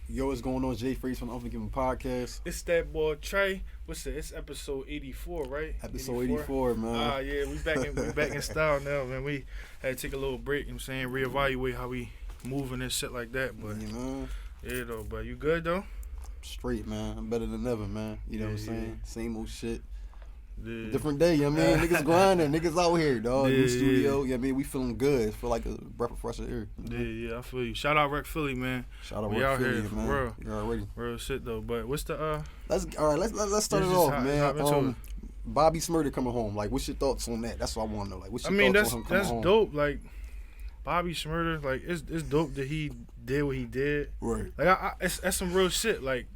Yo, what's going on? Jay Freeze from the Unforgiven podcast. It's that boy Trey. What's it? It's episode 84, right? Episode 84, man. Yeah, we back in style now, man. We had to take a little break, you know what I'm saying, reevaluate how we moving and shit like that. But yeah, though, but you good though? Straight, man. I'm better than ever, man. You know what I'm saying? Same old shit. Yeah. Different day, you know what I mean? Niggas grinding, niggas out here, dog. Yeah, New studio, you know what I mean? We feeling good. Feel like a breath of fresh air. Yeah, I feel you. Shout out Rec Philly, man. Shout out we Rec out Philly, here, man. real. You're already. Real shit though. But what's the Let's start it off, man. Bobby Smurder coming home. Like, what's your thoughts on that? That's what I want to know. Like, what's your thoughts on him coming home? That's dope. Like, Bobby Smurder, like, it's dope that he did what he did. Right. Like, that's some real shit. Like,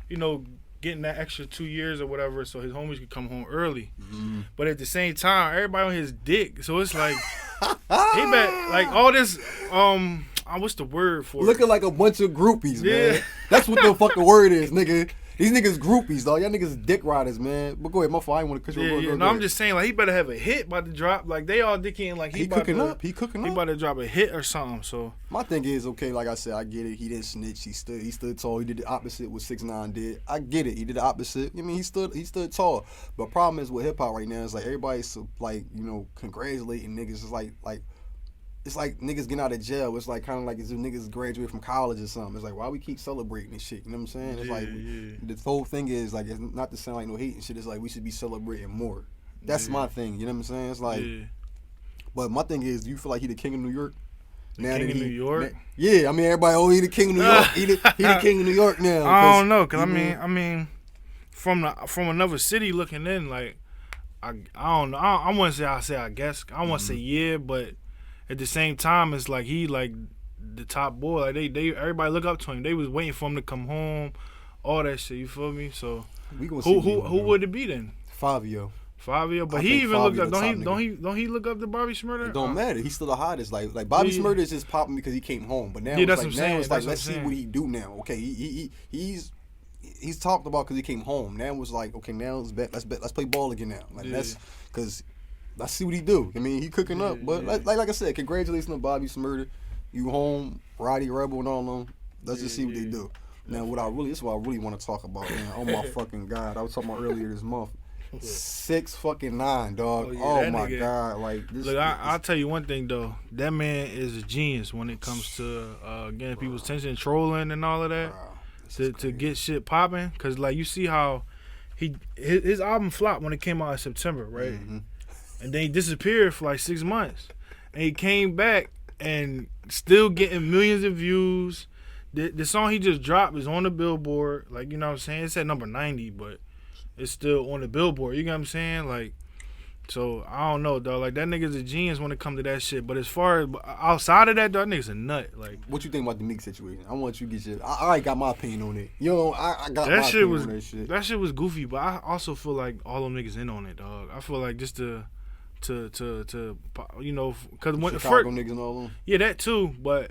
you know, getting that extra 2 years or whatever so his homies could come home early. Mm-hmm. But at the same time, everybody on his dick. So it's like, he bet, like, all this, what's the word for Looking it? like a bunch of groupies, man. That's what the fucking word is, nigga. These niggas groupies, dog. Y'all niggas dick riders, man. But go ahead, my fault. I ain't want to cut you off. No, I'm just saying, like, he better have a hit by the drop. Like, they all dicking, like, he cooking up. He about to drop a hit or something, so. My thing is, okay, like I said, I get it. He didn't snitch. He stood tall. He did the opposite what 6ix9ine did. I get it. He did the opposite. I mean, he stood tall. But problem is with hip-hop right now is, like, everybody's, like, you know, congratulating niggas. It's like niggas getting out of jail. It's like kind of like as if niggas graduate from college or something. It's like, why we keep celebrating this shit? You know what I'm saying? It's the whole thing is like, it's not to sound like no hate and shit. It's like we should be celebrating more. That's my thing. You know what I'm saying? It's like, but my thing is, do you feel like he the king of New York? King of New York? Yeah, I mean everybody, he the king of New York. he the king of New York now. I don't know, cause I mean, from another city looking in, like, I don't know. I wouldn't say I guess. I wouldn't say yeah, but. At the same time, it's like he like the top boy. Like they everybody look up to him. They was waiting for him to come home, all that shit. You feel me? So who would it be then? Fabio, but he even looked up. Don't he look up to Bobby Smurder? It don't matter. He's still the hottest. Like Bobby Smurder is just popping because he came home. But now it's like let's see what he do now. Okay, he's talked about because he came home. Now it's like, okay, now let's play ball again now. Like that's because. Let's see what he do. I mean, he cooking up. But like I said, congratulations to Bobby Smurder. You home, Roddy Rebel and all of them. Let's just see what they do. Now, this is what I really want to talk about, man. Oh, my fucking God. I was talking about earlier this month. 6'9", dog. Oh my God. Like, this. Look, I'll tell you one thing, though. That man is a genius when it comes to getting people's attention, trolling and all of that. To get shit popping. Because, like, you see how his album flopped when it came out in September, right? Mm-hmm. And then he disappeared for like 6 months. And he came back and still getting millions of views. The song he just dropped is on the Billboard. Like, you know what I'm saying? It's at number 90, but it's still on the Billboard. You know what I'm saying? Like, so, I don't know, dog. Like, that nigga's a genius when it comes to that shit. But as far as outside of that, dog, that nigga's a nut. Like, what you think about the Meek situation? I want you to get your... I already got my opinion on it. You know, I got my opinion on that shit. That shit was goofy, but I also feel like all them niggas in on it, dog. I feel like just to you know, because when Chicago niggas and all them. Yeah, that too. But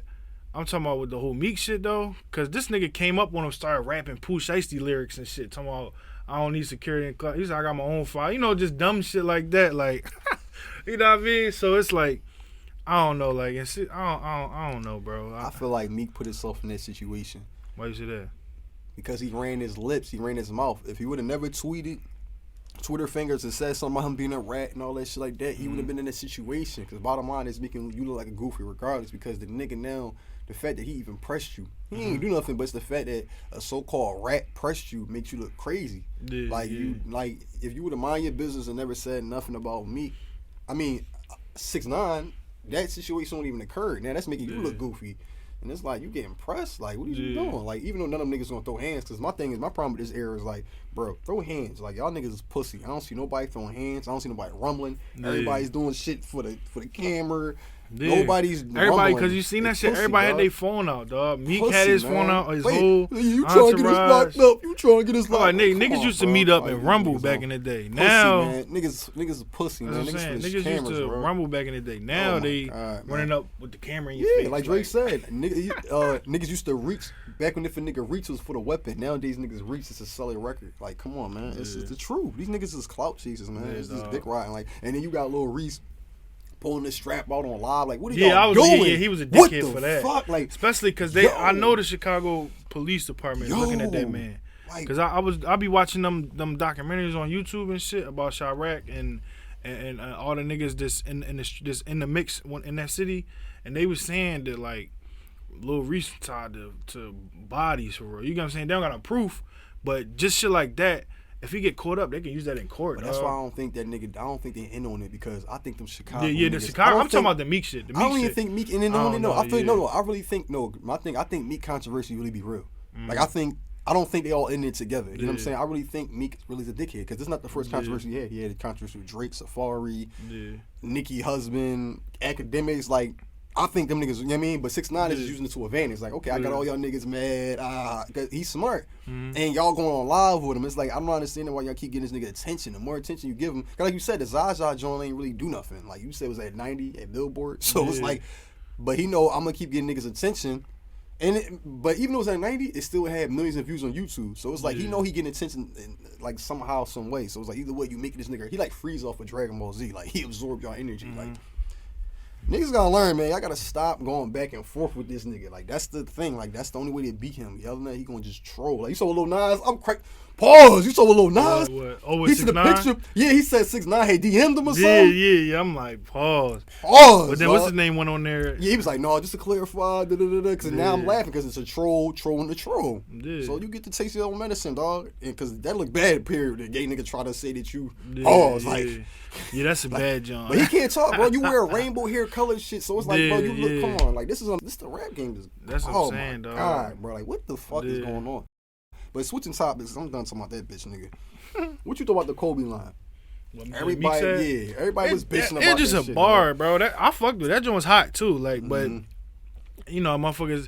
I'm talking about with the whole Meek shit though, because this nigga came up when him started rapping Pooh Shiesty lyrics and shit. Talking about I don't need security and club. He said I got my own file. You know, just dumb shit like that. Like, you know what I mean? So it's like, I don't know. Like, I don't know, bro. I feel like Meek put himself in that situation. Why you say that? Because he ran his lips, he ran his mouth. If he would have never tweeted. Twitter fingers and said something about him being a rat and all that shit like that, he would have been in that situation. Because bottom line is making you look like a goofy regardless. Because the nigga now, the fact that he even pressed you, he ain't do nothing. But it's the fact that a so-called rat pressed you makes you look crazy. If you would have mind your business and never said nothing about me, I mean, 6ix9ine, that situation won't even occur. Now that's making you look goofy. And it's like, you getting pressed? Like, what are you doing? Like, even though none of them niggas gonna throw hands, because my problem with this era is like, bro, throw hands. Like, y'all niggas is pussy. I don't see nobody throwing hands. I don't see nobody rumbling. Everybody's doing shit for the camera. Nobody's everybody, because you seen that shit. Everybody had their phone out, dog. Meek had his phone out. His whole you trying to get us locked up? You trying to get us locked up? Niggas used to meet up and rumble back in the day. Now, niggas are pussy, man. Niggas used to rumble back in the day. Now they running up with the camera in your face. Yeah, like Drake said, niggas used to reach back when if a nigga reach was for the weapon. Nowadays niggas reach is to sell a record. Like, come on, man. It's the truth. These niggas is clout chasers, man. It's just dick riding. Like, and then you got Lil Reese pulling this strap out on live. Like, what are y'all doing? Yeah, he was a dickhead what for the that. Fuck? Like, especially because I know the Chicago police department looking at that man. Like, Cause I be watching them documentaries on YouTube and shit about Chirac and all the niggas that's in the mix in that city, and they was saying that like Lil Reese tied to bodies for real. You know what I'm saying? They don't got no proof, but just shit like that. If he get caught up, they can use that in court. But that's why I don't think that nigga. I don't think they in on it because I think them Chicago. Yeah, the niggas, Chicago. I'm talking about the Meek shit. I don't even think Meek in on it. No, I feel yeah. no. I really think no. I think Meek controversy really be real. Like I don't think they all in it together. You know what I'm saying? I really think Meek really is a dickhead because it's not the first controversy he had. He had a controversy with Drake, Safari, Nicki husband, academics. Like, I think them niggas, you know what I mean? But 6ix9ine is just using it to advantage. Like, okay, I got all y'all niggas mad. Cause he's smart. And y'all going on live with him. It's like, I'm not understanding why y'all keep getting this nigga attention. The more attention you give him, cause like you said, the Zaza joint ain't really do nothing. Like you said, it was at 90 at Billboard. So it's like, but he know I'm gonna keep getting niggas attention. But even though it was at 90, it still had millions of views on YouTube. So it's like he know he getting attention in, like somehow, some way. So it's like either way you make this nigga, he like freeze off of Dragon Ball Z. Like he absorb y'all energy. Like niggas gotta learn, man. Y'all gotta stop going back and forth with this nigga. Like that's the thing. Like that's the only way to beat him. Yelling at he gonna just troll. Like you saw Lil Nas, I'm crack. Pause. You saw Lil Nas? What? Oh, he see the picture. Yeah, he said 6ix9ine had DM'd him or something. Yeah. I'm like, pause. But then what's his name went on there? Yeah, he was like, no, just to clarify, because now I'm laughing because it's a trolling the troll. Yeah. So you get to taste your own medicine, dog. And because that look bad, period. The gay nigga try to say that you, like. Yeah, that's a bad John. But he can't talk, bro. You wear a rainbow hair color shit, so it's like, bro, you look, come on. Like, this the rap game. That's what I'm saying, dog. God, bro. Like, what the fuck is going on? But switching topics, I'm done talking about that bitch, nigga. What you thought about the Kobe line? Everybody was bitching about that. It's just a bar, bro. That I fucked with. That joint was hot too. Like, but you know, motherfuckers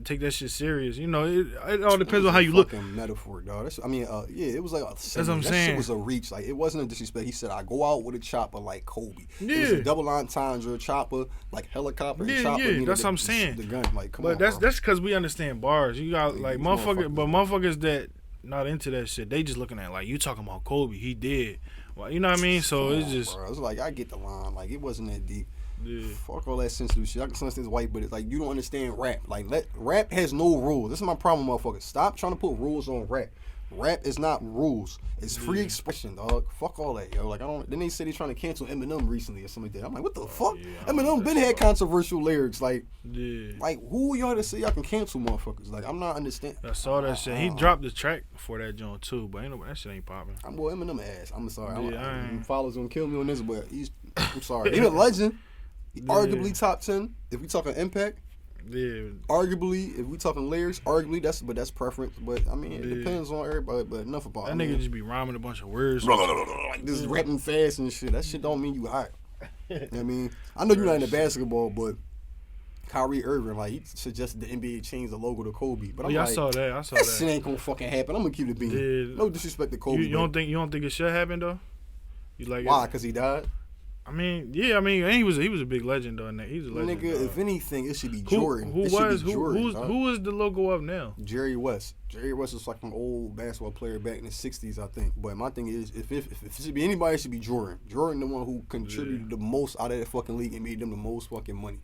take that shit serious. You know, it all depends on how you look. Metaphor, dog. It was like that's what I'm that saying. Shit was a reach. Like, it wasn't a disrespect. He said, "I go out with a chopper like Kobe." Yeah, it was a double entendre chopper, like helicopter. And chopper. Yeah. That's what I'm saying. The gun, like, come on. But that's because we understand bars. You got like motherfuckers that not into that shit. They just looking at like you talking about Kobe. He did. Well, you know what I mean? So it's just. Bro. It's like I get the line. Like it wasn't that deep. Yeah. Fuck all that sensitive shit. I can understand it's white, but it's like you don't understand rap. Like rap has no rules. This is my problem, motherfuckers. Stop trying to put rules on rap. Rap is not rules. It's free expression, dog. Fuck all that, yo. Like I don't. Then they said they trying to cancel Eminem recently or something like that. I'm like, what the fuck? Eminem been had controversial lyrics. Like, like who y'all to say y'all can cancel motherfuckers? Like I'm not understanding. I saw that shit. He dropped the track for that joint too, but that shit ain't popping. I'm Eminem ass. I'm sorry. Yeah, followers gonna kill me on this, but I'm sorry. He's a legend. Arguably top 10 if we talking impact. Yeah. Arguably, if we talking lyrics, that's preference. But I mean, it depends on everybody. But enough about that. Nigga just be rhyming a bunch of words, like this rapping fast and shit. That shit don't mean you hot. You know what I mean, I know you're not into basketball, but Kyrie Irving, like he suggested the NBA change the logo to Kobe. But I'm like, I saw that. That shit ain't gonna fucking happen. I'm gonna keep it being. Yeah. No disrespect to Kobe. You don't think it should happen though? You like why? Because he died. I mean, and he was a big legend though. He's a legend. Nigga, if anything, it should be Jordan. Who is the logo of now? Jerry West. Jerry West is like an old basketball player back in the '60s, I think. But my thing is, if it should be anybody, it should be Jordan. Jordan, the one who contributed the most out of that fucking league and made them the most fucking money.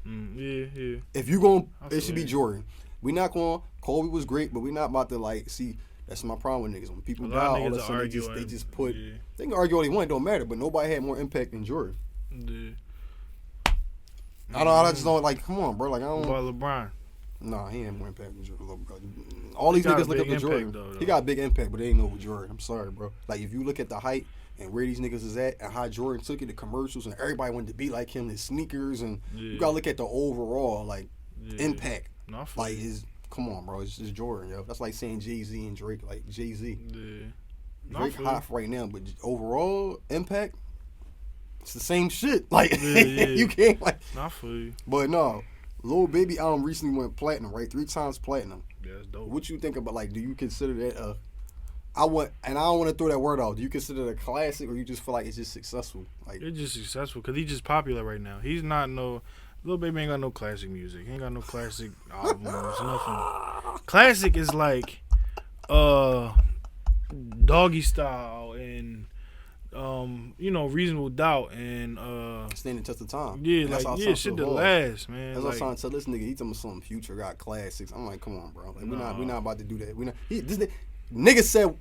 Yeah. If you going, it should be Jordan. We not going. Kobe was great, but we not about to like see. That's my problem with niggas. When people die, all of a sudden they just put. Yeah. They can argue all they want, it don't matter. But nobody had more impact than Jordan. Yeah. I just don't like. Come on, bro. Like I don't. What about LeBron? Nah, he had more impact than Jordan. All these niggas look up to Jordan. Though. He got a big impact, but they ain't know Jordan. I'm sorry, bro. Like if you look at the height and where these niggas is at and how Jordan took it, the commercials and everybody wanted to be like him, his sneakers, and you gotta look at the overall impact. Like his. Come on, bro. It's just Jordan, yo. That's like saying Jay-Z and Drake. Like Jay-Z. Yeah. Drake hot right now, but overall impact, it's the same shit. Like you can't like. Not for you. But no, Lil Baby album recently went platinum, right? 3 times platinum. Yeah, that's dope. What you think about? Like, do you consider that I don't want to throw that word out. Do you consider it a classic, or you just feel like it's just successful? Like it's just successful because he's just popular right now. He's not Lil Baby ain't got no classic music. He ain't got no classic albums, nothing. Classic is like Doggy Style and reasonable doubt and standing test of time. Yeah, and like shit to last, man. That's what I'm trying to tell this nigga. He talking about something Future got classics. I'm like, come on, bro. Like, we not about to do that. This nigga said.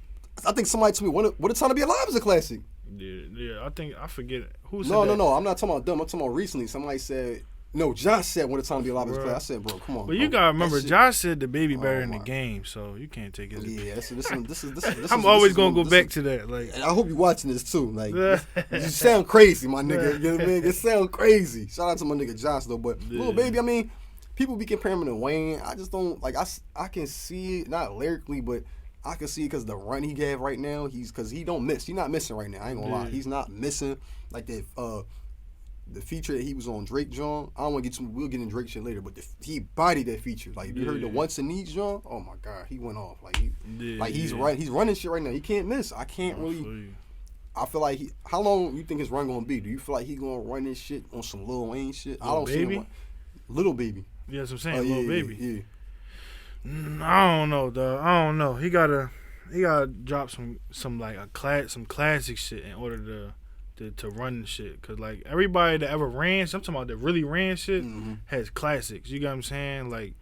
I think somebody told me what a Time to Be Alive is a classic. Yeah. I forget who said that. No. I'm not talking about them. I'm talking about recently. Somebody said. No, Josh said What a Time to Be Alive is a classic. I said, bro, come on. But you gotta remember, Josh said the baby better in the game, so you can't take it. Yeah, this I'm always gonna go back to that. Like, and I hope you're watching this too. Like, you sound crazy, my nigga. You know what I mean? It sound crazy. Shout out to my nigga Josh though. But Lil Baby, I mean, people be comparing him to Wayne. I just don't like. I can see it, not lyrically, but I can see it because the run he gave right now. Because he don't miss. He's not missing right now. I ain't gonna lie. He's not missing like that. The feature that he was on Drake John, I don't want to get to. We'll get in Drake shit later, but he bodied that feature. Like you heard the Once and Needs John. Oh my god, he went off. Like he's right. He's running shit right now. He can't miss. I can't really. I feel like how long you think his run gonna be? Do you feel like he gonna run this shit on some Lil Wayne shit? I don't see him. Little Baby. Yeah, that's what I'm saying. Little Baby. Yeah. I don't know, dog. I don't know. He gotta drop some like some classic shit in order to run shit, cause like everybody that ever ran, I'm talking about that really ran shit, has classics. You got what I'm saying? Like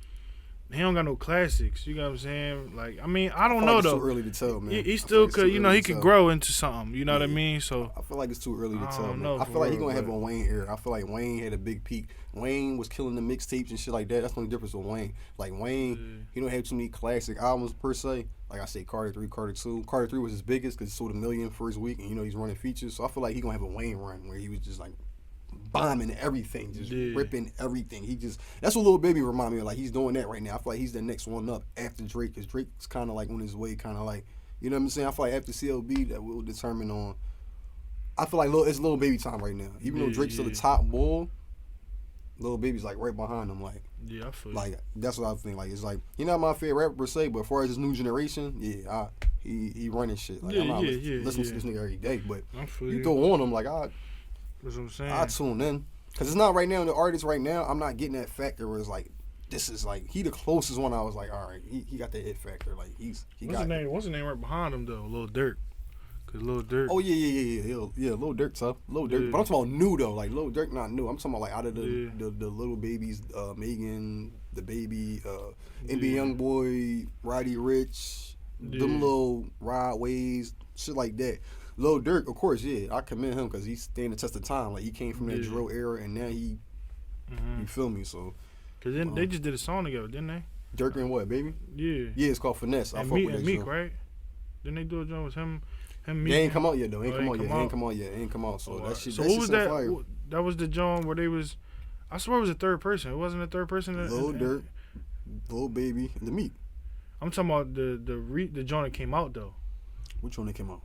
he don't got no classics. You got what I'm saying? Like I mean, I don't know though. It's too early to tell, man. He still could, he could grow into something. You know what I mean? So I feel like it's too early to tell. Man. I feel like he gonna have a Wayne era. I feel like Wayne had a big peak. Wayne was killing the mixtapes and shit like that. That's the only difference with Wayne. Like Wayne, he don't have too many classic albums per se. Like I say, Carter 3, Carter 2. Carter 3 was his biggest because he sold 1 million first week, and he's running features. So I feel like he gonna have a Wayne run where he was just like bombing everything, just ripping everything. That's what Lil Baby remind me of. Like he's doing that right now. I feel like he's the next one up after Drake, because Drake's kind of like on his way, kind of like, you know what I'm saying. I feel like after CLB that will determine on. I feel like it's Lil Baby time right now. Even though Drake's still the top bull, Lil Baby's like right behind him. Like I feel like that's what I think. Like it's like he not my favorite rapper per se, but as far as this new generation, he running shit. Like I'm not listening to this nigga every day, but you throw on him like that's what I'm saying. I tune in because it's not right now. The artist right now, I'm not getting that factor where it's like this is like he the closest one. I was like, all right, he got that hit factor. Like he got. What's his name right behind him though? Lil Durk. Cause Lil Durk. Oh yeah. Lil Durk tough. Lil Durk. Yeah. But I'm talking about new though. Like Lil Durk not new. I'm talking about like out of the little babies, Megan, the baby, NBA Youngboy, Roddy Rich, them little Rod Ways, shit like that. Lil Durk, of course, I commend him because he's standing the test of time. Like he came from that drill era, and now you feel me? So, cause then they just did a song together, didn't they? Durk and what, baby? Yeah, it's called Finesse. I fuck with that Meek, right? Didn't they do a joint with him? They ain't come out yet though. Ain't come out. So that shit. So what was that? Fire. That was the joint where they was. I swear it was a third person. It wasn't a third person. Lil Durk, Lil Baby, and the Meek. I'm talking about the joint that came out though. Which one that came out?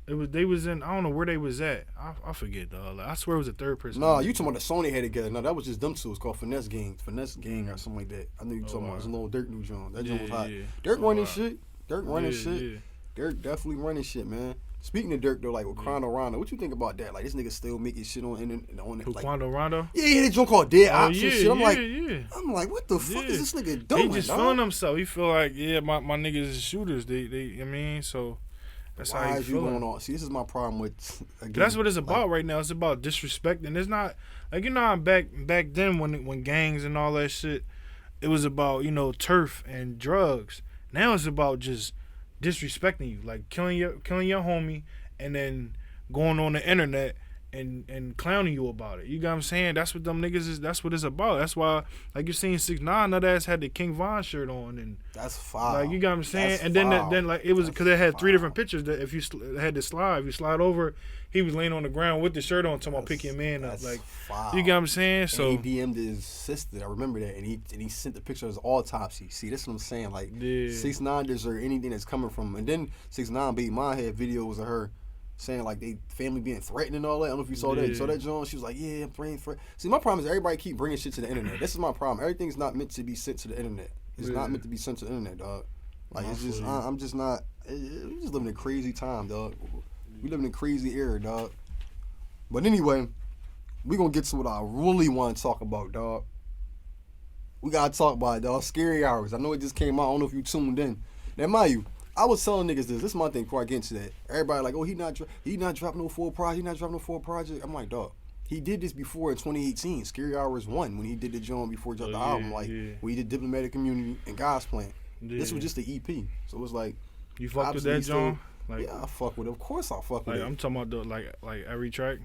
They was in. I don't know where they was at. I forget though. Like, I swear it was a third person. Nah, you talking about the song they had together? No, that was just them two. It's called Finesse Gang or something like that. I knew you talking about. It's a little Durk new joint. That joint was hot. Durk running shit. Durk running shit. Durk definitely running shit, man. Speaking of Durk though, like with Quando Rondo, what you think about that? Like this nigga still making shit on like Quando Rondo? Yeah, that joint called Dead Ops and shit. I'm like, what the fuck is this nigga doing? He just feeling himself. He feel like, my niggas is shooters. They I mean, so that's how he feeling. Going on? See, this is my problem with. Again, that's what it's about right now. It's about disrespect, and it's not like how back then when gangs and all that shit, it was about turf and drugs. Now it's about just disrespecting you, like killing your homie, and then going on the internet and clowning you about it. You got what I'm saying? That's what them niggas is. That's what it's about. That's why, like you're seeing 6ix9ine, that ass had the King Von shirt on, and that's foul. Like you got what I'm saying? And then like it was because it had 3 different pictures that if you had to slide, if you slide over, he was laying on the ground with the shirt on, talking about pick your man up. Like foul. You got what I'm saying? So and he DM'd his sister. I remember that, and he sent the picture of his autopsy. See, that's what I'm saying. Like 6ix9ine deserves anything that's coming from him. And then 6ix9ine beat my head videos of her saying like they family being threatened and all that. I don't know if you saw that. You saw that, John? She was like, yeah, I'm praying for. See, my problem is everybody keep bringing shit to the internet. This is my problem. Everything's not meant to be sent to the internet. It's not meant to be sent to the internet, dog. Like it's just, I'm just not. We just living in a crazy time, dog. We living in a crazy era, dog. But anyway, we gonna get to what I really want to talk about, dog. We gotta talk about it, dog. Scary Hours. I know it just came out. I don't know if you tuned in. Now, mind you, I was telling niggas this is my thing before I get into that. Everybody like, oh, he not dropping no full project. He not dropping no full project. I'm like, dog. He did this before in 2018, Scary Hours 1, when he did the joint before he dropped the album. Like, when he did Diplomatic Community and God's Plan. Yeah. This was just the EP. So it was like... You fucked with that joint? Like, yeah, I fuck with it. Of course I fuck with it. I'm talking about like every track?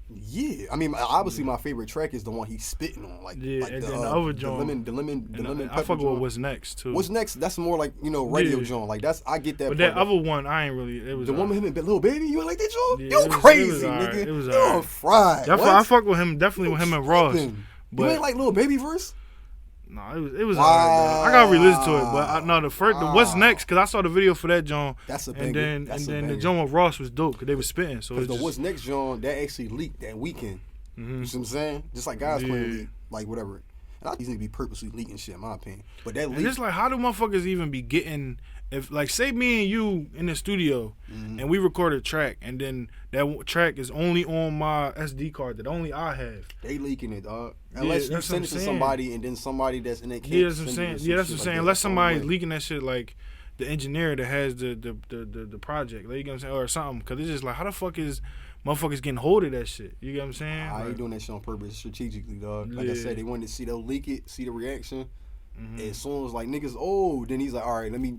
Yeah. I mean, obviously my favorite track is the one he's spitting on. Like, yeah, like and the, then the other joint. The lemon I fuck with What's Next, too. What's Next? That's more like, radio joint. Like, I get that. But that other one, I ain't really... It was the one with him and Lil Baby? You ain't like that joint? Yeah, you crazy, nigga. It was You're fried. I fuck with him, definitely with him and Ross. But you ain't like Lil Baby verse? No, it was alright. I gotta re-listen to it, but the What's Next? Because I saw the video for that joint. That's a banger. And then the joint with Ross was dope because they was spitting. So the What's Next joint that actually leaked that weekend. Mm-hmm. You see what I'm saying? Just like guys playing leak, like whatever. And I these need to be purposely leaking shit, in my opinion. But that leak. And it's like, how do motherfuckers even be getting? If like say me and you in the studio and we record a track and then that track is only on my SD card that only I have. They leaking it, dog. Unless you send it to somebody and then somebody that's in that case. Yeah, that's what I'm saying. Yeah, that's what I'm saying. Unless somebody's leaking that shit, like the engineer that has the project, like, you know what I'm saying, or something. Because it's just like, how the fuck is motherfuckers getting hold of that shit? You get what I'm saying? I ain't doing that shit on purpose, strategically, dog. Like I said, they wanted to see they'll leak it, see the reaction. And as soon as like niggas, then he's like, all right, let me.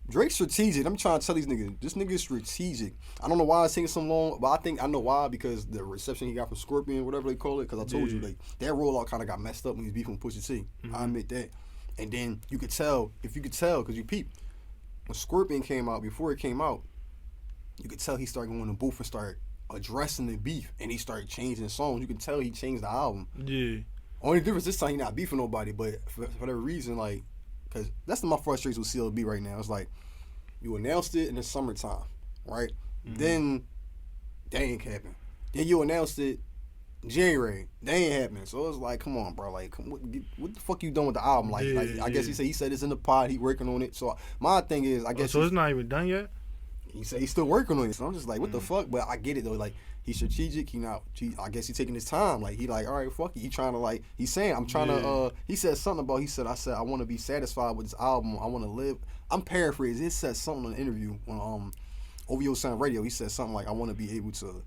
Drake's strategic. I'm trying to tell these niggas, this nigga's strategic. I don't know why it's taking so long, but I know why, because the reception he got from Scorpion, whatever they call it, because I told you, like, that rollout kind of got messed up when he was beefing with Pusha T. I admit that. And then you could tell, because you peep, when Scorpion came out, before it came out, you could tell he started going to the booth and started addressing the beef, and he started changing songs. You can tell he changed the album. Yeah. Only difference this time, he not beefing nobody, but for whatever reason, like, because that's my frustration with CLB right now. It's like, you announced it in the summertime, right? Then, that ain't happening. Then you announced it January. That ain't happening. So it's like, come on, bro. Like, what the fuck you doing with the album? Like, I guess he said it's in the pod. He working on it. So my thing is, I guess. So it's not even done yet? He said he's still working on it. So I'm just like, what the fuck? But I get it, though. Like, he's strategic. I guess he's taking his time. Like, he like, all right, fuck it. He trying to, like, he's saying, I'm trying to, he said something about, I want to be satisfied with this album. I want to live. I'm paraphrasing. He said something in an interview on OVO Sound Radio. He said something like, I want to be able to,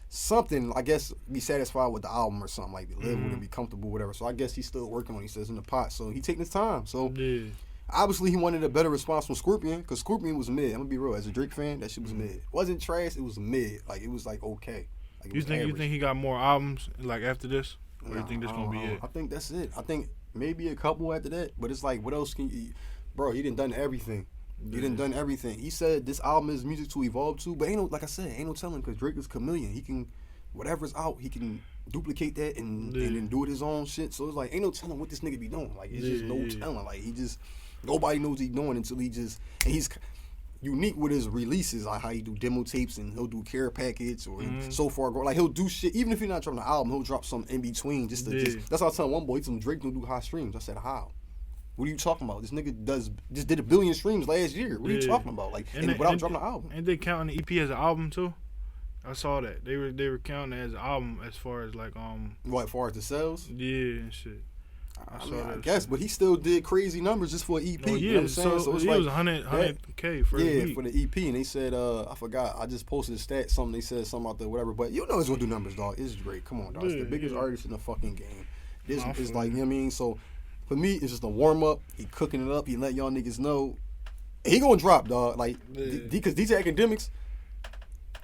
something, I guess, be satisfied with the album or something. Like, live with it, be comfortable, whatever. So I guess he's still working on it. He says in the pot. So he taking his time. So obviously he wanted a better response from Scorpion, because Scorpion was mid. I'm gonna be real. As a Drake fan, that shit was mid. It wasn't trash. It was mid. Like, it was like okay. Like, you think he got more albums like after this, or you think this gonna be it? I think that's it. I think maybe a couple after that. But it's like, what else can you? Bro, he done everything. He done everything. He said this album is music to evolve to, but ain't no, like I said, ain't no telling, because Drake is chameleon. He can, whatever's out, he can duplicate that and then do it his own shit. So it's like, ain't no telling what this nigga be doing. Like, it's just no telling. Like, he just, nobody knows what he doing until he just, and he's unique with his releases, like how he do demo tapes and he'll do care packets or so far go. Like, he'll do shit, even if he's not dropping the album, he'll drop some in between. Just that's how I was telling one boy, some Drake don't do high streams. I said, how? What are you talking about? This nigga just did 1 billion streams last year. What are you talking about? Like, and without dropping the album. And they counting the EP as an album too? I saw that. They were counting it as an album as far as like What, as far as the sales? Yeah, and shit. I guess, but he still did crazy numbers just for an EP. Oh, yeah, you know what I'm saying? So it's like, it was 100K for the week. For the EP, and they said, I forgot, I just posted a stat, something, they said something out there, whatever, but you know it's gonna do numbers, dog. It's Drake. Come on, dog. It's the biggest artist in the fucking game. This is like, you know what I mean? So, for me, it's just a warm-up. He cooking it up. He let y'all niggas know. He gonna drop, dog. Like, because DJ Academics,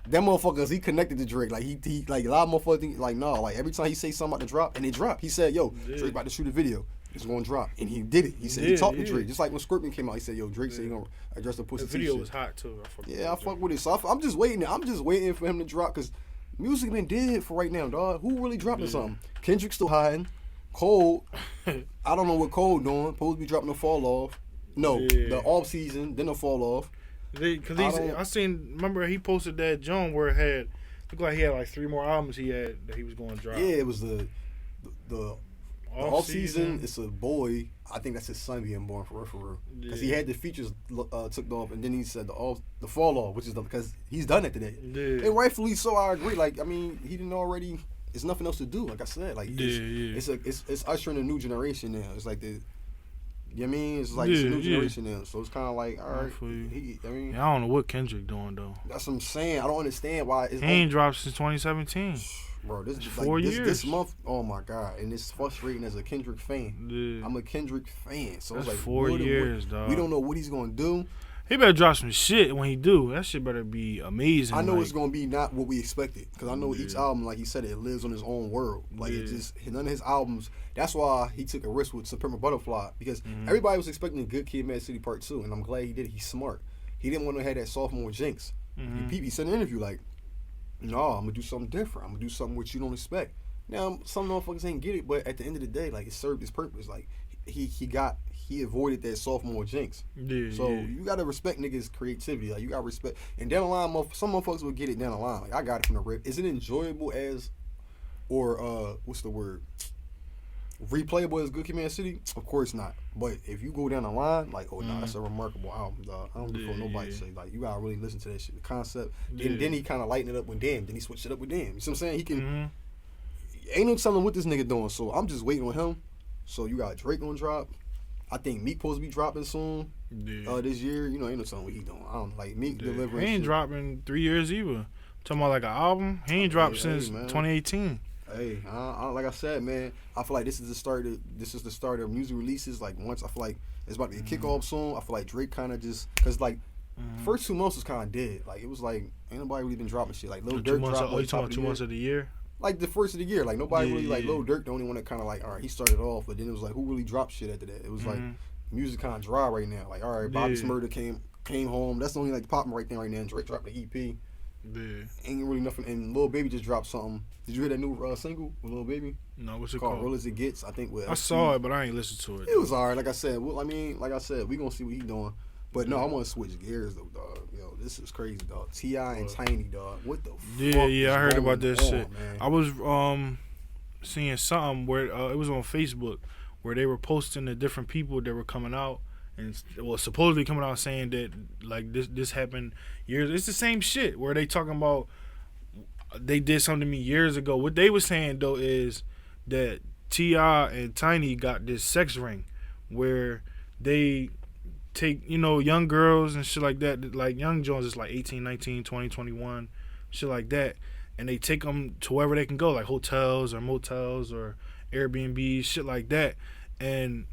that motherfuckers, he connected to Drake. Like, he like, a lot of motherfuckers think, like, no. Like, every time he say something about to drop, and it drop. He said, yo, Drake about to shoot a video. It's gonna drop. And he did it. He said, he talked to Drake. Just like when Scorpion came out, he said, yo, Drake said he gonna address the pussy. The video was hot, too. I fuck with it. So I'm just waiting. I'm just waiting for him to drop, because music been dead for right now, dog. Who really dropping something? Kendrick's still hiding. Cole, I don't know what Cole doing. Supposed to be dropping the fall off. No, the off season, then the fall off. Because I seen, remember he posted that John where it had, looked like he had like 3 more albums he had that he was going to drop. Yeah, it was the off season. It's a boy. I think that's his son being born for real. Because he had the features took off, and then he said the fall off, which is because he's done it today. Yeah. And rightfully so, I agree. Like, I mean, he didn't already. There's nothing else to do. Like I said, like it's ushering a new generation now. It's like You know what I mean? It's like it's a new generation now, so it's kind of like, all right. I don't know what Kendrick doing though. That's what I'm saying. I don't understand why he ain't dropped since 2017. Bro, this is 4 years. This month, oh my god, and it's frustrating as a Kendrick fan. Yeah. I'm a Kendrick fan, so That's it's like 4 years, dog. We don't know what he's gonna do. He better drop some shit when he do. That shit better be amazing. I know it's gonna be not what we expected, because I know each album, like he said, it lives on his own world. Like it just none of his albums. That's why he took a risk with Supreme Butterfly, because everybody was expecting Good Kid, Mad City Part 2, and I'm glad he did it. He's smart. He didn't want to have that sophomore jinx. He said in an interview like, no, I'm gonna do something different. I'm gonna do something which you don't expect. Now, some motherfuckers ain't get it, but at the end of the day, like, it served his purpose. Like, he avoided that sophomore jinx. So you gotta respect niggas' creativity. Like, you gotta respect. And down the line, some motherfuckers will get it down the line. Like, I got it from the rip. Is it enjoyable as, or what's the word? Replayable as Good Kid, Mad City? Of course not. But if you go down the line, like, oh no, that's a remarkable album, dog. I don't give a fuck nobody say. Like, you gotta really listen to that shit. The concept. Then he kind of lightened it up with Damn. Then he switched it up with Damn. You see what I'm saying? He can. Ain't no telling what this nigga doing. So I'm just waiting on him. So you got Drake gonna drop. I think Meek supposed to be dropping soon. This year. You know, ain't no telling what he doing. I don't know, like Meek delivering. He ain't dropping 3 years either. Talking about like an album. He ain't dropped since 2018. Hey, like I said, man, I feel like this is the start of music releases. Like once I feel like it's about to be a kickoff soon. I feel like Drake kind of just because like first 2 months was kind of dead. Like it was like ain't nobody really been dropping shit. Like Lil Durk dropped. Oh, you talking about 2 months of the year? Like the first of the year, like nobody really like Lil Durk. The only one that kind of like, all right, he started off, but then it was like, who really dropped shit after that? It was like music kind of dry right now. Like, all right, Bobby Smurda came home. That's the only like popping right there right now. And Drake dropped the EP. Ain't really nothing. And Lil Baby just dropped something. Did you hear that new single with Lil Baby? No, what's it called? Real as It Gets. I think. I saw it, but I ain't listened to it. It was alright. Like I said, we gonna see what he doing. But no, I want to switch gears though, dog. Yo, this is crazy, dog. T.I. and Tiny, dog. What the fuck? Yeah, I heard about this shit. Man? I was seeing something where it was on Facebook where they were posting the different people that were coming out and supposedly coming out saying that like this happened years. It's the same shit where they talking about they did something to me years ago. What they were saying though is that T.I. and Tiny got this sex ring where they take, young girls and shit like that, like young Jones is like 18, 19, 20, 21, shit like that, and they take them to wherever they can go, like hotels or motels or Airbnb, shit like that. And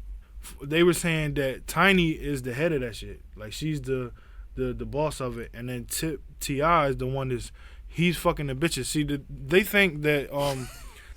they were saying that Tiny is the head of that shit, like she's the boss of it, and then T.I. is the one he's fucking the bitches. See, they think that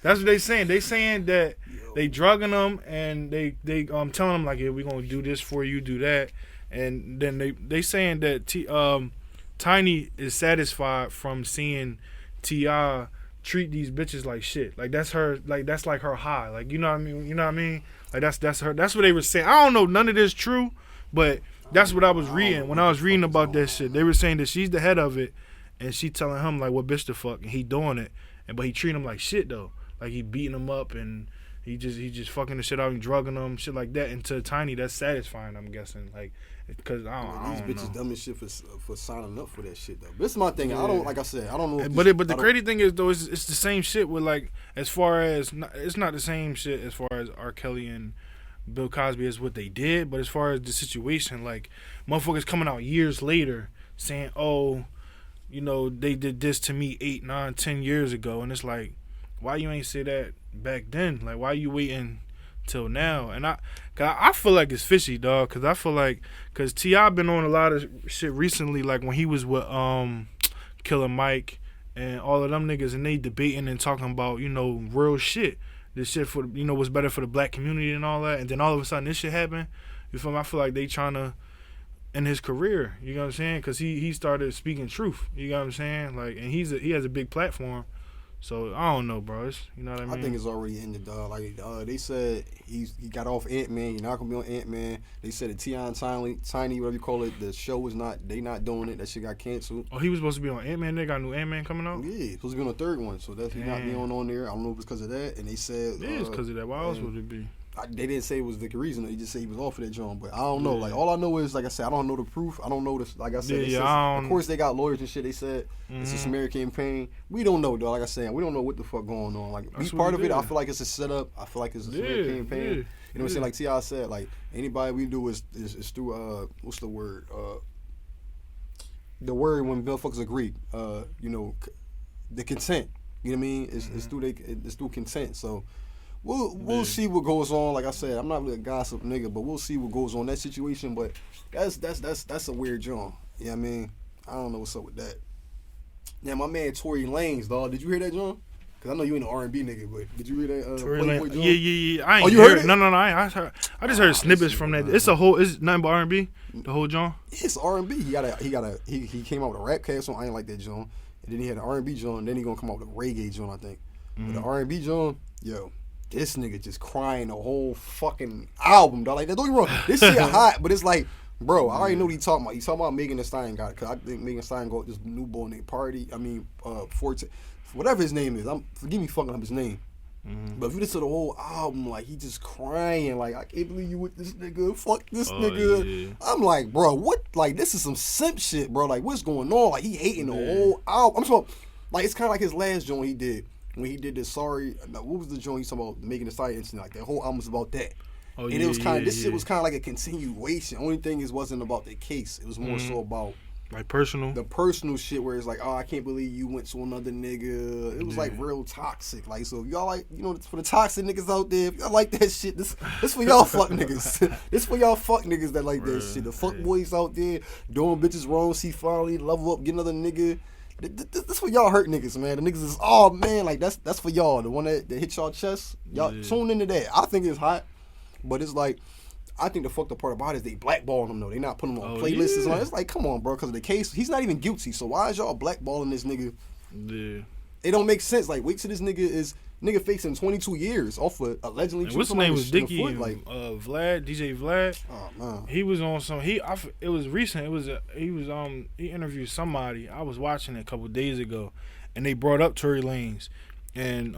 that's what they saying. They saying that they drugging them and they telling them like, yeah, we gonna do this for you, do that, and then they saying that Tiny is satisfied from seeing T.I. treat these bitches like shit. Like that's her. Like that's like her high. Like you know what I mean. Like that's her. That's what they were saying. I don't know. None of this true, but that's what I was reading when I was reading about that shit. They were saying that she's the head of it, and she telling him like what bitch the fuck, and he doing it, but he treating him like shit though. Like he beating him up and he just fucking the shit out and drugging them, shit like that. And to Tiny, that's satisfying, I'm guessing. Like, because I don't these bitches know. Dumb as shit for signing up for that shit though. This is my thing. I don't, like I said, I don't know. But the crazy thing is though, it's the same shit with like as far as it's not the same shit as far as R. Kelly and Bill Cosby as what they did, but as far as the situation, like motherfuckers coming out years later saying, oh, they did this to me 8, 9, 10 years ago, and it's like, why you ain't say that back then? Like, why you waiting till now? And I feel like it's fishy, dog, because I feel like, because T.I. been on a lot of shit recently, like when he was with Killer Mike and all of them niggas, and they debating and talking about, real shit. This shit for, what's better for the black community and all that. And then all of a sudden this shit happened. You feel me? I feel like they trying to end his career. You know what I'm saying? Because he started speaking truth. You know what I'm saying? Like, and he has a big platform. So I don't know, bro. You know what I mean? I think it's already ended, dog. Like they said, he got off Ant-Man. You're not gonna be on Ant-Man. They said the T.I. and Tiny, whatever you call it, the show was not. They not doing it. That shit got canceled. Oh, he was supposed to be on Ant-Man. They got a new Ant-Man coming out. Yeah, he's supposed to be on the third one. So that's he not being on there. I don't know if it's because of that. And they said it is because of that. Why else would it be? They didn't say it was the reason. They just said he was off of that joint. But I don't know. Like all I know is, like I said, I don't know the proof. I don't know this. Like I said, of course they got lawyers and shit. They said it's a smear campaign. We don't know, though. Like I said, we don't know what the fuck going on. Like part of it, I feel like it's a setup. I feel like it's a smear campaign. You know what I'm saying? Like T.I. said, like anybody we do is through what's the word? The word when motherfuckers agree. You know, the consent. You know what I mean? It's through consent. So we'll see what goes on. Like I said, I'm not really a gossip nigga, but we'll see what goes on in that situation. But that's a weird joint. You know what I mean? I don't know what's up with that. Now my man Tory Lanez, dog. Did you hear that joint? Cause I know you ain't an R&B nigga, but did you hear that? Tory Lanez. Yeah. I ain't you heard it? No. I just heard snippets from that. It's nothing but R&B. The whole joint. It's R&B. He came out with a rap cast on. I ain't like that joint. And then he had an R&B joint. And then he gonna come out with a reggae joint, I think. But the R&B joint, yo, this nigga just crying the whole fucking album, dog. Like, don't get me wrong, this shit hot, but it's like, bro, I already know what he talking about. He talking about Megan Thee Stallion got it, cause I think Megan Thee Stallion got this new boy named Forte, whatever his name is. Forgive me fucking up his name. But if you listen to the whole album, like he just crying, like I can't believe you with this nigga, fuck this nigga. Yeah. I'm like, bro, what? Like this is some simp shit, bro. Like what's going on? Like he hating the whole album. I'm talking, like it's kind of like his last joint he did when he did this. What was the joint he talking about Megan Thee Stallion incident? Like that whole album was about that. And it was kind of this shit was kind of like a continuation. Only thing is wasn't about the case. It was more so about. Like personal? The personal shit where it's like, oh, I can't believe you went to another nigga. It was like real toxic. Like, so if y'all like, you know, for the toxic niggas out there, if y'all like that shit, this for y'all fuck niggas. This for y'all fuck niggas that like that shit. The fuck boys out there doing bitches wrong, see finally level up, get another nigga. This for y'all hurt niggas, man. The niggas is, oh man, like that's for y'all. The one that hit y'all chest, y'all tune into that. I think it's hot, but it's like, I think the fucked up part about it is they blackballing him though. They not putting him on playlists. Yeah. It's like, come on, bro, because of the case. He's not even guilty. So why is y'all blackballing this nigga? Yeah. It don't make sense. Like, wait till this nigga facing 22 years off of allegedly. What's his name was Dickie? Like Vlad, DJ Vlad. Oh man. He was on some. It was recent. He interviewed somebody. I was watching it a couple days ago, and they brought up Tory Lanez, and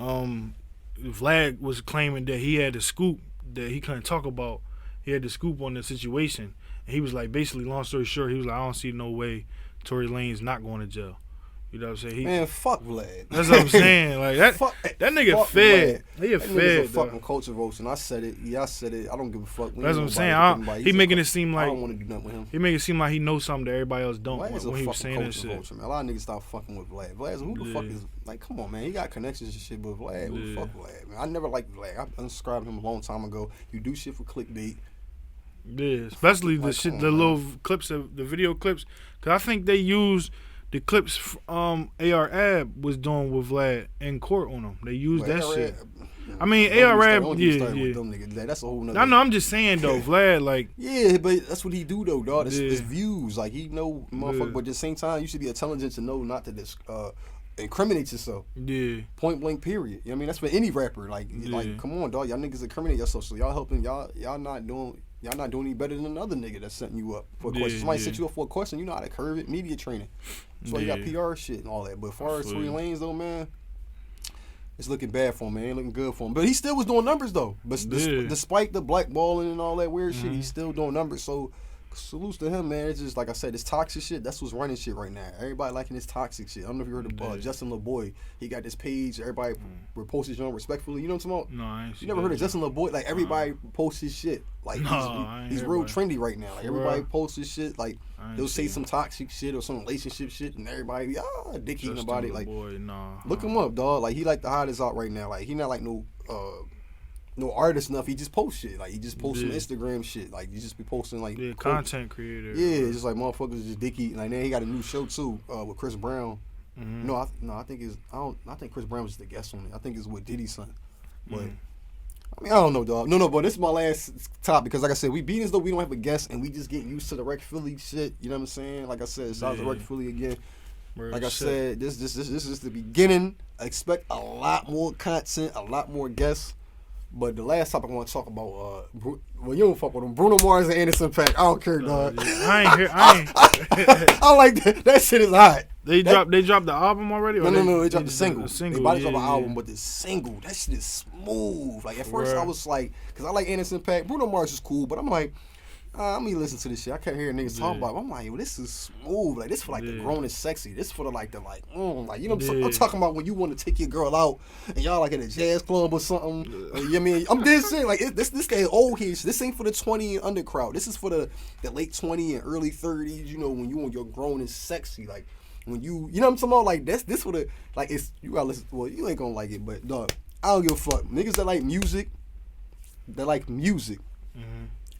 Vlad was claiming that he had the scoop that he couldn't talk about. He had the scoop on the situation, and he was like, basically, long story short, he was like, I don't see no way Tory Lanez not going to jail. You know what I'm saying? Man, fuck Vlad. That's what I'm saying. Like that nigga fed. He a fed. A fucking culture roast, and I said it. Yeah, I said it. I don't give a fuck. That's what I'm saying. He making it seem like I don't want to do nothing with him. He making it seem like he knows something that everybody else don't. Vlad when he was saying that shit. Vulture, man. A lot of niggas stop fucking with Vlad. Vlad's who the fuck is like? Come on, man. He got connections and shit, but Vlad, who the fuck Vlad? Man, I never liked Vlad. I unsubscribed him a long time ago. You do shit for clickbait. Yeah, especially the shit, the little clips of the video clips, cause I think they used the clips AR-Ab was doing with Vlad in court on him. They used that shit. I mean, AR-Ab, yeah. That's a whole nother. I know. I'm just saying though, Vlad, like. Yeah, but that's what he do though, dog. It's views. Like he know, motherfucker. But at the same time, you should be intelligent to know not to incriminate yourself. Yeah. Point blank. Period. You know what I mean? That's for any rapper. Like, come on, dog. Y'all niggas incriminate yourself. So y'all helping y'all not doing. Y'all not doing any better than another nigga that's setting you up for a question. Somebody set you up for a question, you know how to curve it. Media training. So you got PR shit and all that. But as far as Tory Lanez though, man, it's looking bad for him, man. Ain't looking good for him. But he still was doing numbers though. But despite the blackballing and all that weird shit, he's still doing numbers. So salutes to him, man. It's just like I said, this toxic shit. That's what's running shit right now. Everybody liking this toxic shit. I don't know if you heard of Justin LeBoy. He got this page. Everybody reposts his own respectfully. You know what I'm talking about? No, I ain't you never heard of Justin LeBoy? Like everybody posts his shit. Like he's real trendy right now. Like everybody posts his shit. Like they'll say some toxic shit or some relationship shit, and everybody dick eating about it. Like look him up, dog. Like he like the hottest out right now. Like he not like no artist enough. He just posts shit. Like he just posts some Instagram shit. Like he just be posting like content creator. Yeah, just like motherfuckers just dick eating. Like then he got a new show too with Chris Brown. Mm-hmm. I think Chris Brown was the guest on it. I think it's with Diddy's son. But I mean I don't know, dog. No, but this is my last topic because like I said, we beat as though we don't have a guest and we just get used to the Rec Philly shit. You know what I'm saying? Like I said, shout out to Rec Philly again. Like I said, this is the beginning. I expect a lot more content, a lot more guests. But the last topic I want to talk about, well, you don't fuck with them. Bruno Mars and Anderson .Paak. I don't care, dog. I ain't here. I like that. That shit is hot. They dropped the album already? No. They dropped the single. They about to drop an album, but the single, that shit is smooth. Like, at first I was like, because I like Anderson .Paak. Bruno Mars is cool, but I'm like, I'm gonna listen to this shit. I kept hearing niggas talk about it. I'm like, yo, this is smooth. Like, this for like the grown and sexy. This for the like, you know what I'm talking about when you want to take your girl out and y'all like at a jazz club or something. You know what I mean? I'm just saying, like, this that old head shit. This ain't for the 20 and under crowd. This is for the late 20 and early 30s, you know, when you and your grown and sexy. Like, when you know what I'm talking about? Like, this for the, like, it's, you gotta listen, well, you ain't gonna like it, but, dog, I don't give a fuck. Niggas that like music,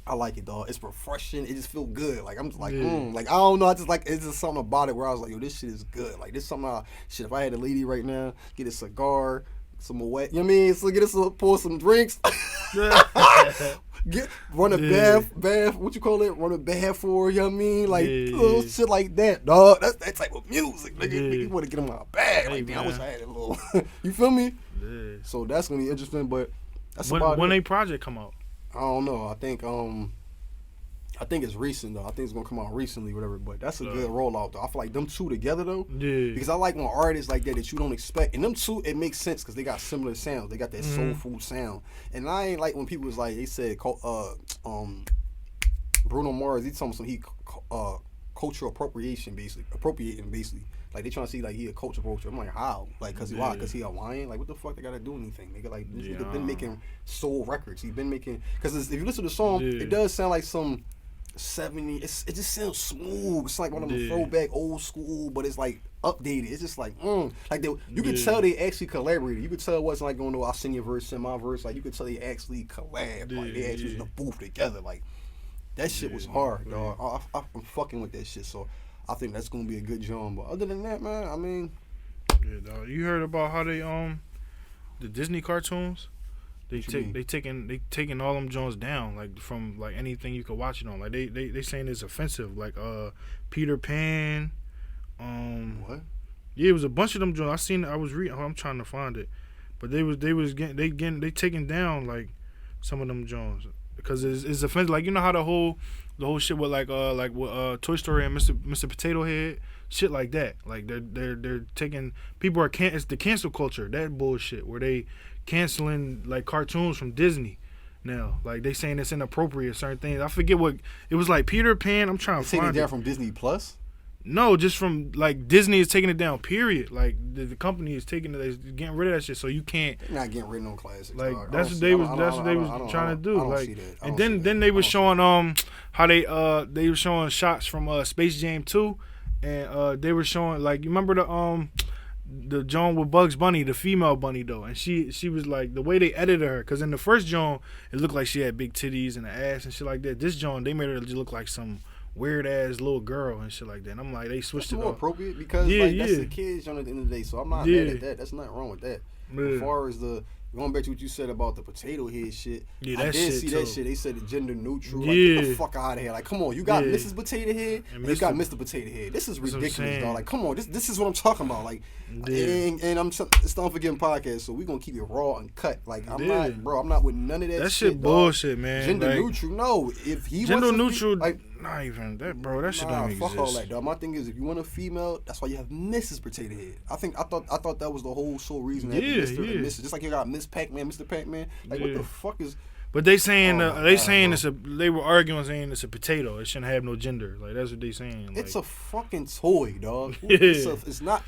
I like it, dog. It's refreshing. It just feel good. Like, I'm just like, like, I don't know. I just like, it's just something about it where I was like, yo, this shit is good. Like, this something, shit, if I had a lady right now, get a cigar, some wet, you know what I mean? So get us pour some drinks. Run a bath, what you call it? Run a bath for, you know what I mean? Like, little shit like that, dog. That's that type of music, nigga. You want to get them out of bag. Like, man, I wish I had a little, you feel me? Yeah. So that's going to be interesting, but that's about it. When a project come out? I don't know. I think it's recent though. I think it's gonna come out recently, whatever. But that's a good rollout though. I feel like them two together though. Because I like when artists like that you don't expect, and them two it makes sense because they got similar sounds. They got that soul food sound, and I ain't like when people was like they said Bruno Mars. He told me cultural appropriating basically. Like they trying to see like he a culture approacher. I'm like how? Like cause why? Cause he Hawaiian? Like what the fuck they gotta do anything? Nigga like this nigga been making soul records. He been making cause if you listen to the song, it does sound like some 70. It just sounds smooth. It's like one of them throwback old school, but it's like updated. It's just like like you could tell they actually collaborated. You could tell it wasn't like going to I'll sing your verse, sing my verse. Like you could tell they actually collab. Like they actually was in the booth together. Like that shit was hard, dog. I'm fucking with that shit. So. I think that's gonna be a good job, but other than that, man, I mean, dog. You heard about how they the Disney cartoons? They taking all them Jones down, like from like anything you could watch it on. Like they saying it's offensive, like Peter Pan, what? Yeah, it was a bunch of them Jones. I seen it. I was reading. I'm trying to find it, but they taking down like some of them Jones because it's offensive. Like you know how the whole shit with like with Toy Story and Mr. Potato Head, shit like that. Like they're taking people are it's the cancel culture, that bullshit where they canceling like cartoons from Disney now. Like they saying it's inappropriate certain things. I forget what it was like. Peter Pan. I'm trying to find it. Taking it down from Disney Plus. No, just from like Disney is taking it down. Period. Like the company is taking it, is getting rid of that shit. So you can't. They're not getting rid of no classics. Like that's what they was trying to do. Like and then they was showing how they were showing shots from Space Jam 2, and they were showing like you remember the Joan with Bugs Bunny, the female bunny though, and she was like the way they edited her, because in the first Joan it looked like she had big titties and an ass and shit like that. This Joan they made her just look like some weird ass little girl and shit like that. And I'm like, they switched it up. More appropriate because that's the kids on at the end of the day. So I'm not mad at that. That's nothing wrong with that. As far as going back to what you said about the potato head shit, I did see that shit. They said the gender neutral. Like, get the fuck out of here. Like, come on, you got Mrs. Potato Head and you got Mr. Potato Head. This is ridiculous, dog. Like, come on, this is what I'm talking about. Like, and it's the Unforgiven podcast, so we gonna keep it raw and cut. Like, I'm not with none of that. That shit bullshit, man. Gender neutral, no. If he gender neutral, like. Not even that, bro. That shit don't exist. Fuck all that, dog. My thing is, if you want a female, that's why you have Mrs. Potato Head. I thought that was the whole sole reason. That Mr. and Mrs. Just like you got Miss Pac-Man, Mr. Pac-Man. Like what the fuck is? But they saying they were arguing saying it's a potato. It shouldn't have no gender. Like that's what they saying. Like, it's a fucking toy, dog. It's not.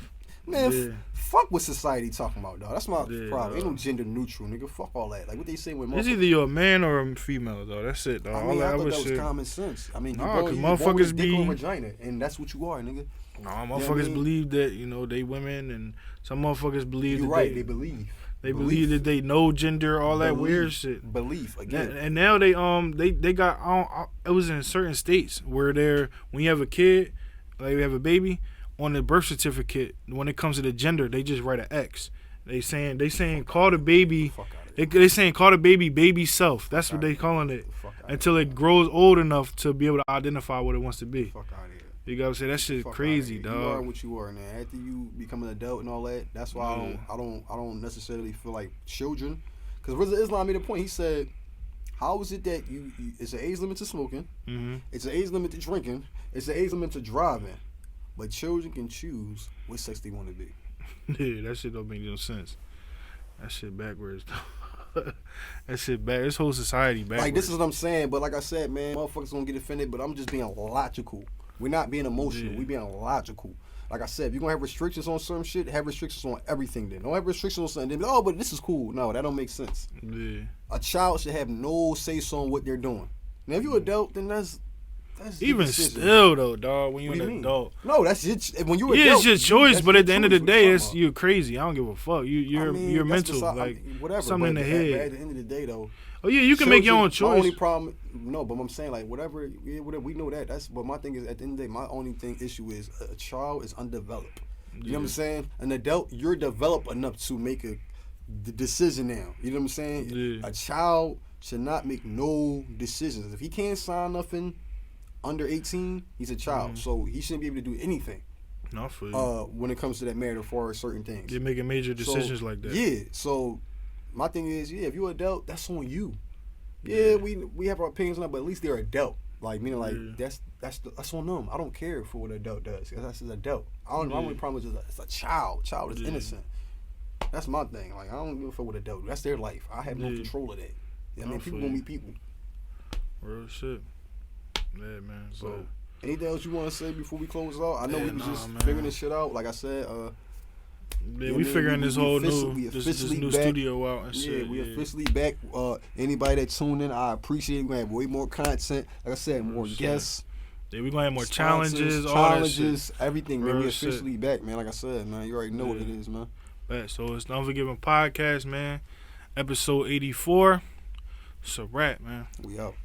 Man, fuck what society talking about, dog. That's my problem. Ain't no gender neutral, nigga. Fuck all that. Like what they say when it's either you're a man or a female, though. That's it, dog. I mean, I thought that was common sense. I mean, because motherfuckers be dick or vagina, and that's what you are, nigga. Nah, motherfuckers believe that they women, and some motherfuckers believe they believe. They believe that they know gender, all that weird shit. Belief again. And now they got it was in certain states where when you have a kid, like you have a baby. On the birth certificate, when it comes to the gender, they just write an X. They saying call the baby. They saying call the baby self. That's what they calling it until it grows old enough to be able to identify what it wants to be. Fuck out of here. You gotta say that shit crazy, dog. You are what you are, man. After you become an adult and all that, that's why I don't necessarily feel like children. Because Rizal Islam made a point. He said, how is it that it's an age limit to smoking, it's an age limit to drinking, it's an age limit to driving. But children can choose what sex they want to be. Yeah, that shit don't make no sense. That shit backwards, though. That shit bad. This whole society bad. Like, this is what I'm saying, but like I said, man, motherfuckers gonna get offended, but I'm just being logical. We're not being emotional. We're being logical. Like I said, if you're going to have restrictions on some shit, have restrictions on everything then. Don't have restrictions on something. Then, oh, but this is cool. No, that don't make sense. Yeah. A child should have no say-so on what they're doing. Now, if you're an adult, then that's even still, though, dog, when you're an adult. No, that's it. When you're yeah, adult, it's your choice, but at the end of the day, it's you're crazy. I don't give a fuck. You're mental. Like, whatever, something in the head. At the end of the day, though. Oh, yeah, you can make your own choice. My only problem, no, but I'm saying, like, whatever, we know that. That's, but my thing is, at the end of the day, my only issue is a child is undeveloped. You know what I'm saying? An adult, you're developed enough to make a decision now. You know what I'm saying? Yeah. A child should not make no decisions. If he can't sign nothing under 18, he's a child. So he shouldn't be able to do anything. Not for you. When it comes to that matter for certain things. You're making major decisions like that. Yeah. So my thing is, if you're an adult, that's on you. Yeah, we have our opinions on that, but at least they're adult. Like, meaning, like, that's on them. I don't care for what an adult does. That's an adult. My only problem is it's a child. Child is innocent. That's my thing. Like, I don't give a fuck what an adult. That's their life. I have no control of that. I mean, people gonna be people. Real shit. Yeah, man. So, anything else you want to say before we close out? I know we was just figuring this shit out. Like I said, yeah, we figuring this whole new studio out and shit. Yeah, we officially back. Anybody that tuned in, I appreciate it. We're gonna have way more content. Like I said, more guests. Yeah, we're gonna have more challenges, everything, man. We officially back, man. Like I said, man, you already know what it is, man. Right, so it's the Unforgiven podcast, man. Episode 84. It's a wrap, man. We out.